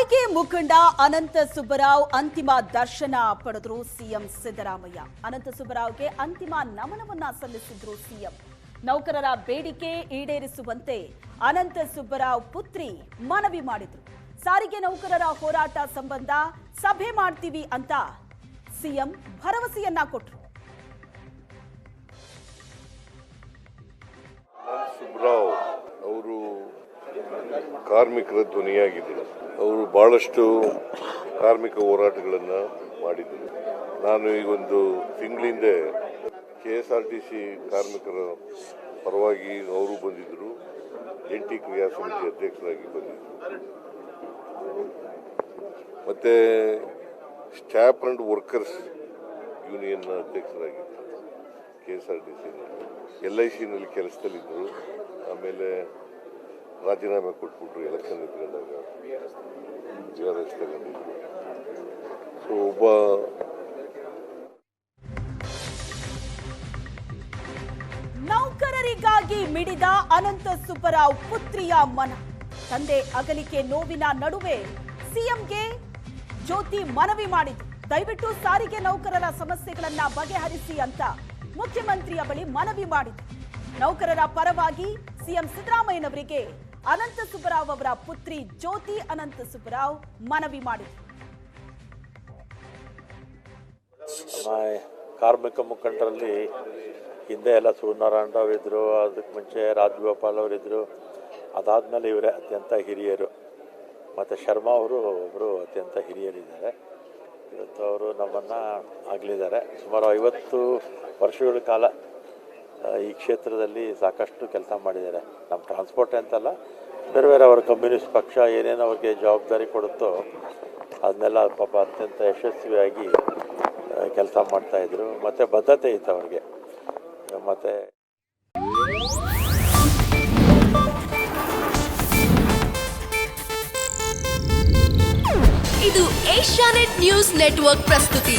ಸಾರಿಗೆ ಮುಖಂಡ ಅನಂತ ಸುಬ್ಬರಾವ್ ಅಂತಿಮ ದರ್ಶನ ಪಡೆದರು ಸಿಎಂ ಸಿದ್ದರಾಮಯ್ಯ. ಅನಂತ ಸುಬ್ಬರಾವ್ಗೆ ಅಂತಿಮ ನಮನವನ್ನ ಸಲ್ಲಿಸಿದ್ರು ಸಿಎಂ. ನೌಕರರ ಬೇಡಿಕೆ ಈಡೇರಿಸುವಂತೆ ಅನಂತ ಸುಬ್ಬರಾವ್ ಪುತ್ರಿ ಮನವಿ ಮಾಡಿದ್ರು. ಸಾರಿಗೆ ನೌಕರರ ಹೋರಾಟ ಸಂಬಂಧ ಸಭೆ ಮಾಡ್ತೀವಿ ಅಂತ ಸಿಎಂ ಭರವಸೆಯನ್ನ ಕೊಟ್ಟರು. ಸುಬ್ಬರಾವ್ ಅವರು ಕಾರ್ಮಿಕರ ಧ್ವನಿಯಾಗಿದ್ದರು. ಅವರು ಬಹಳಷ್ಟು ಕಾರ್ಮಿಕ ಹೋರಾಟಗಳನ್ನು ಮಾಡಿದರು. ನಾನು ಈಗ ಒಂದು ತಿಂಗಳಿಂದ KSRTC ಕಾರ್ಮಿಕರ ಪರವಾಗಿ ಅವರು ಬಂದಿದ್ದರು. ಜಂಟಿ ಕ್ರಿಯಾ ಸಮಿತಿ ಅಧ್ಯಕ್ಷರಾಗಿ ಬಂದಿದ್ದರು. ಮತ್ತೆ ಸ್ಟಾಫ್ ಅಂಡ್ ವರ್ಕರ್ಸ್ ಯೂನಿಯನ್ ಅಧ್ಯಕ್ಷರಾಗಿದ್ದರು. KSRTC LICನಲ್ಲಿ ಕೆಲಸದಲ್ಲಿದ್ದರು. ಆಮೇಲೆ ರಾಜೀನಾಮೆ ಕೊಟ್ಬಿಟ್ರು ಎಲೆಕ್ಷನ್ ನಿಂತ್ಕೊಂಡಾಗ. TRS ತಗೊಂಡಿದ್ರು. ಸೊ ಒಬ್ಬ ನೌಕರರಿಗಾಗಿ ಮಿಡಿದ ಅನಂತ ಸುಬ್ಬರಾವ್ ಪುತ್ರಿಯ ಮನ. ತಂದೆ ಅಗಲಿಕೆ ನೋವಿನ ನಡುವೆ ಸಿಎಂಗೆ ಜ್ಯೋತಿ ಮನವಿ ಮಾಡಿದ್ರು. ದಯವಿಟ್ಟು ಸಾರಿಗೆ ನೌಕರರ ಸಮಸ್ಯೆಗಳನ್ನ ಬಗೆಹರಿಸಿ ಅಂತ ಮುಖ್ಯಮಂತ್ರಿಯ ಬಳಿ ಮನವಿ ಮಾಡಿದ್ರು. ನೌಕರರ ಪರವಾಗಿ ಸಿಎಂ ಸಿದ್ದರಾಮಯ್ಯನವರಿಗೆ ಅನಂತ ಸುಬ್ಬರಾವ್ ಅವರ ಪುತ್ರಿ ಜ್ಯೋತಿ ಅನಂತ ಸುಬ್ಬರಾವ್ ಮನವಿ ಮಾಡಿದ್ರು. ಕಾರ್ಮಿಕ ಮುಖಂಡರಲ್ಲಿ ಹಿಂದೆ ಎಲ್ಲ ಸೂರ್ಯನಾರಾಯಣ ರಾವ್ ಇದ್ದರು, ಅದಕ್ಕೆ ಮುಂಚೆ ರಾಜಗೋಪಾಲ್ ಅವರಿದ್ದರು. ಅದಾದಮೇಲೆ ಇವರೇ ಅತ್ಯಂತ ಹಿರಿಯರು. ಮತ್ತು ಶರ್ಮಾ ಅವರು ಒಬ್ಬರು ಅತ್ಯಂತ ಹಿರಿಯರಿದ್ದಾರೆ. ಇವತ್ತು ಅವರು ನಮ್ಮನ್ನು ಆಗಲಿದ್ದಾರೆ. ಸುಮಾರು 50 ವರ್ಷಗಳ ಕಾಲ ಈ ಕ್ಷೇತ್ರದಲ್ಲಿ ಸಾಕಷ್ಟು ಕೆಲಸ ಮಾಡಿದ್ದಾರೆ. ನಮ್ಮ ಟ್ರಾನ್ಸ್ಪೋರ್ಟ್ ಅಂತಲ್ಲ, ಬೇರೆ ಬೇರೆ ಅವರ ಕಮ್ಯುನಿಸ್ಟ್ ಪಕ್ಷ ಏನೇನು ಅವ್ರಿಗೆ ಜವಾಬ್ದಾರಿ ಕೊಡುತ್ತೋ ಅದನ್ನೆಲ್ಲ ಪಾಪ ಅತ್ಯಂತ ಯಶಸ್ವಿಯಾಗಿ ಕೆಲಸ ಮಾಡ್ತಾಯಿದ್ರು. ಮತ್ತು ಬದ್ಧತೆ ಇತ್ತು ಅವ್ರಿಗೆ. ಮತ್ತು ಇದು ಏಷ್ಯಾನೆಟ್ ನ್ಯೂಸ್ ನೆಟ್ವರ್ಕ್ ಪ್ರಸ್ತುತಿ.